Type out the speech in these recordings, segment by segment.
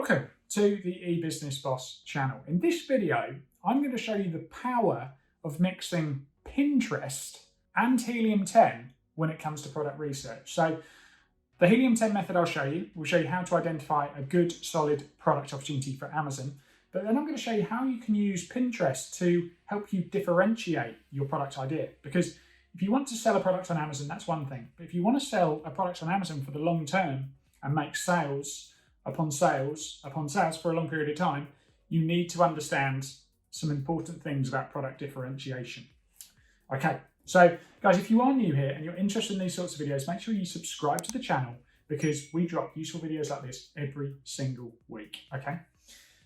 Welcome to the eBusiness Boss channel. In this video, I'm going to show you the power of mixing Pinterest and Helium 10 when it comes to product research. So the Helium 10 method I'll show you will show you how to identify a good, solid product opportunity for Amazon. But then I'm going to show you how you can use Pinterest to help you differentiate your product idea. Because if you want to sell a product on Amazon, that's one thing. But if you want to sell a product on Amazon for the long term and make sales upon sales upon sales for a long period of time, you need to understand some important things about product differentiation. Okay, so guys, if you are new here and you're interested in these sorts of videos, make sure you subscribe to the channel because we drop useful videos like this every single week, okay?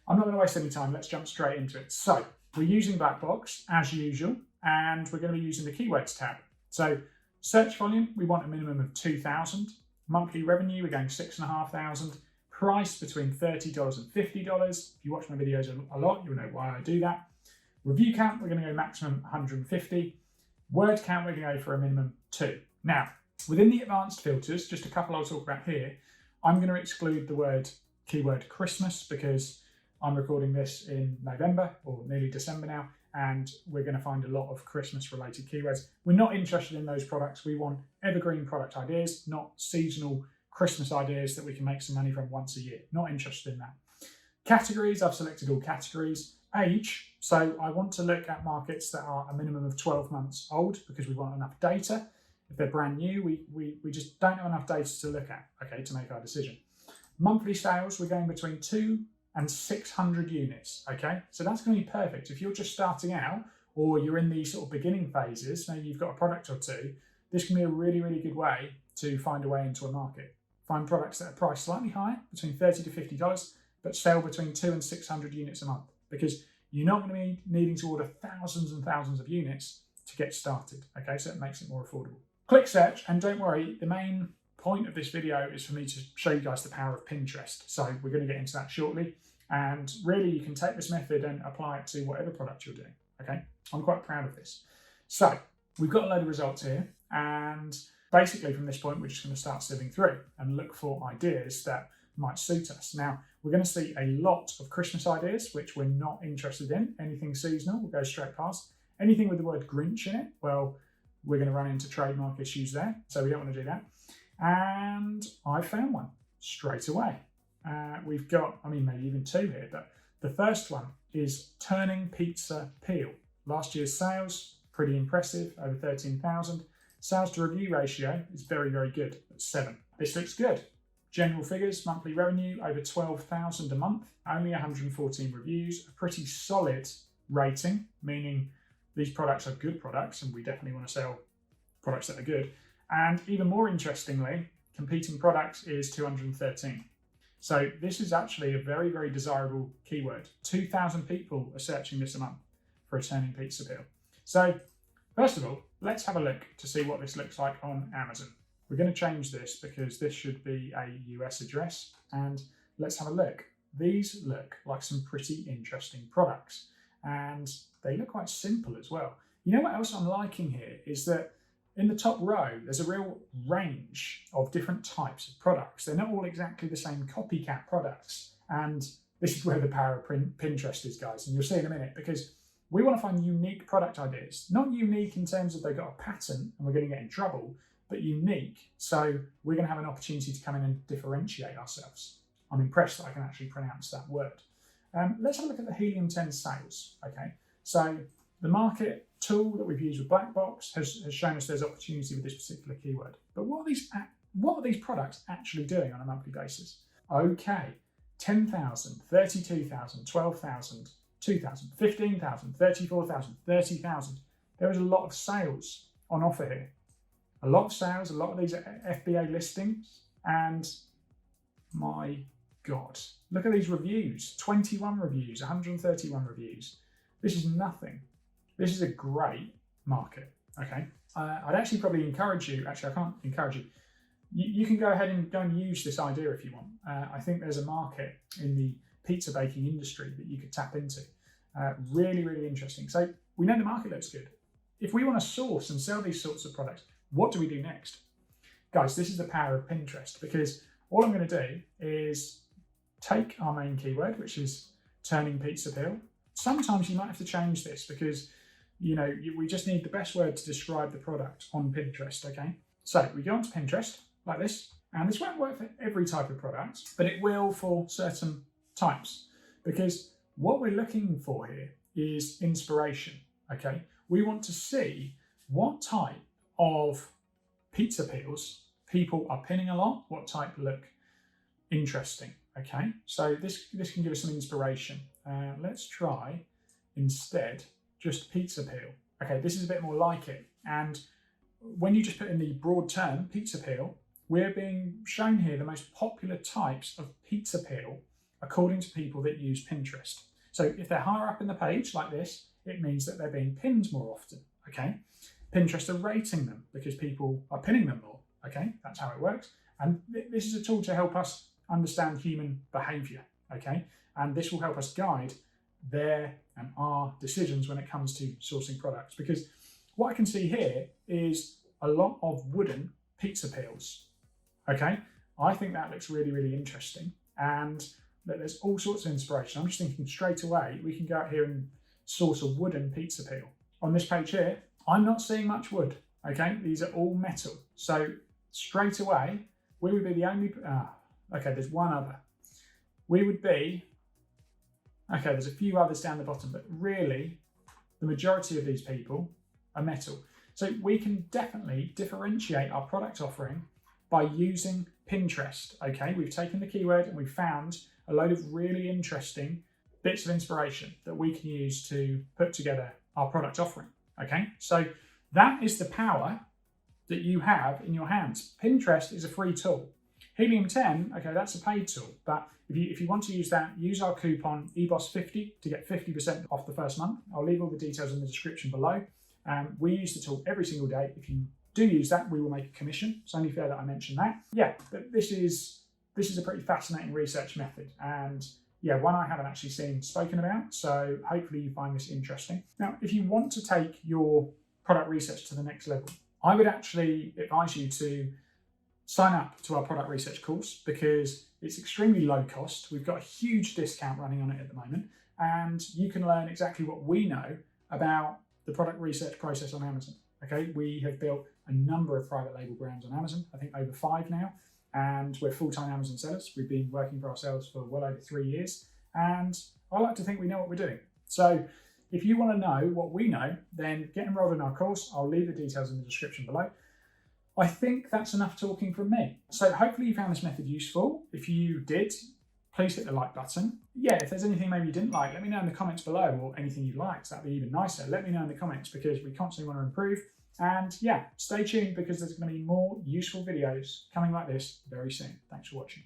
I'm not going to waste any time, let's jump straight into it. So we're using Black Box as usual, and we're going to be using the keywords tab. So search volume, we want a minimum of 2,000. Monthly revenue, we're going 6,500. Price between $30 and $50. If you watch my videos a lot, you'll know why I do that. Review count, we're going to go maximum 150. Word count, we're going to go for a minimum 2. Now, within the advanced filters, just a couple I'll talk about here, I'm going to exclude the keyword Christmas because I'm recording this in November or nearly December now, and we're going to find a lot of Christmas related keywords. We're not interested in those products. We want evergreen product ideas, not seasonal Christmas ideas that we can make some money from once a year. Not interested in that. Categories, I've selected all categories. Age, so I want to look at markets that are a minimum of 12 months old because we want enough data. If they're brand new, we just don't have enough data to look at, okay, to make our decision. Monthly sales, we're going between 2 and 600 units, okay? So that's going to be perfect. If you're just starting out or you're in these sort of beginning phases, maybe you've got a product or two, this can be a really, really good way to find a way into a market. Find products that are priced slightly higher, between $30 to $50, but sell between 2 and 600 units a month because you're not going to be needing to order thousands and thousands of units to get started, okay? So it makes it more affordable. Click search, and don't worry, the main point of this video is for me to show you guys the power of Pinterest. So we're going to get into that shortly. And really, you can take this method and apply it to whatever product you're doing, okay? I'm quite proud of this. So we've got a load of results here, and basically from this point, we're just going to start sieving through and look for ideas that might suit us. Now, we're going to see a lot of Christmas ideas, which we're not interested in. Anything seasonal, we'll go straight past. Anything with the word Grinch in it, well, we're going to run into trademark issues there, so we don't want to do that. And I found one straight away. We've got, maybe even two here, but the first one is turning pizza peel. Last year's sales, pretty impressive, over 13,000. Sales to review ratio is very, very good at 7. This looks good. General figures, monthly revenue, over 12,000 a month, only 114 reviews, a pretty solid rating, meaning these products are good products and we definitely want to sell products that are good. And even more interestingly, competing products is 213. So this is actually a very, very desirable keyword. 2,000 people are searching this a month for a turning pizza peel. So first of all, let's have a look to see what this looks like on Amazon. We're going to change this because this should be a US address, and let's have a look. These look like some pretty interesting products, and they look quite simple as well. You know what else I'm liking here is that in the top row, there's a real range of different types of products. They're not all exactly the same copycat products, and this is where the power of Pinterest is, guys, and you'll see in a minute, because we want to find unique product ideas. Not unique in terms of they've got a patent and we're going to get in trouble, but unique. So we're going to have an opportunity to come in and differentiate ourselves. I'm impressed that I can actually pronounce that word. Let's have a look at the Helium 10 sales, okay? So the market tool that we've used with Black Box has shown us there's opportunity with this particular keyword. But what are these products actually doing on a monthly basis? Okay, 10,000, 32,000, 12,000, 2,000, 15,000, 34,000, 30,000. There is a lot of sales on offer here. A lot of sales, a lot of these are FBA listings, and my God, look at these reviews, 21 reviews, 131 reviews. This is nothing. This is a great market, okay? I'd actually probably encourage you, actually I can't encourage you, you can go ahead and go and use this idea if you want. I think there's a market in the pizza baking industry that you could tap into. Really, really interesting. So we know the market looks good. If we want to source and sell these sorts of products, what do we do next? Guys, this is the power of Pinterest, because all I'm going to do is take our main keyword, which is turning pizza peel. Sometimes you might have to change this because, we just need the best word to describe the product on Pinterest, okay? So we go onto Pinterest like this, and this won't work for every type of product, but it will for certain types, because what we're looking for here is inspiration, okay? We want to see what type of pizza peels people are pinning a lot, what type look interesting, okay? So this can give us some inspiration. Let's try instead just pizza peel. Okay, this is a bit more like it. And when you just put in the broad term pizza peel, we're being shown here the most popular types of pizza peel according to people that use Pinterest. So if they're higher up in the page like this, it means that they're being pinned more often, okay? Pinterest are rating them because people are pinning them more, okay? That's how it works. And this is a tool to help us understand human behavior, okay? And this will help us guide their and our decisions when it comes to sourcing products. Because what I can see here is a lot of wooden pizza peels, okay? I think that looks really, really interesting. And there's all sorts of inspiration. I'm just thinking straight away, we can go out here and source a wooden pizza peel. On this page here, I'm not seeing much wood, okay? These are all metal. So straight away, we would be the only, okay, there's one other. We would be, okay, there's a few others down the bottom, but really the majority of these people are metal. So we can definitely differentiate our product offering by using Pinterest, okay? We've taken the keyword and we've found a load of really interesting bits of inspiration that we can use to put together our product offering, okay? So that is the power that you have in your hands. Pinterest is a free tool. Helium 10, okay, that's a paid tool, but if you want to use that, use our coupon EBOS50 to get 50% off the first month. I'll leave all the details in the description below. We use the tool every single day. If you do use that, we will make a commission. It's only fair that I mention that. Yeah, but this is a pretty fascinating research method, and yeah, one I haven't actually seen spoken about, so hopefully you find this interesting. Now, if you want to take your product research to the next level, I would actually advise you to sign up to our product research course because it's extremely low cost. We've got a huge discount running on it at the moment, and you can learn exactly what we know about the product research process on Amazon. Okay, we have built a number of private label brands on Amazon, I think over 5 now, and we're full-time Amazon sellers. We've been working for ourselves for well over 3 years, and I like to think we know what we're doing. So if you want to know what we know, then get enrolled in our course. I'll leave the details in the description below. I think that's enough talking from me. So hopefully you found this method useful. If you did, please hit the like button. Yeah, if there's anything maybe you didn't like, let me know in the comments below, or anything you liked, that'd be even nicer. Let me know in the comments because we constantly want to improve. And yeah, stay tuned because there's going to be more useful videos coming like this very soon. Thanks for watching.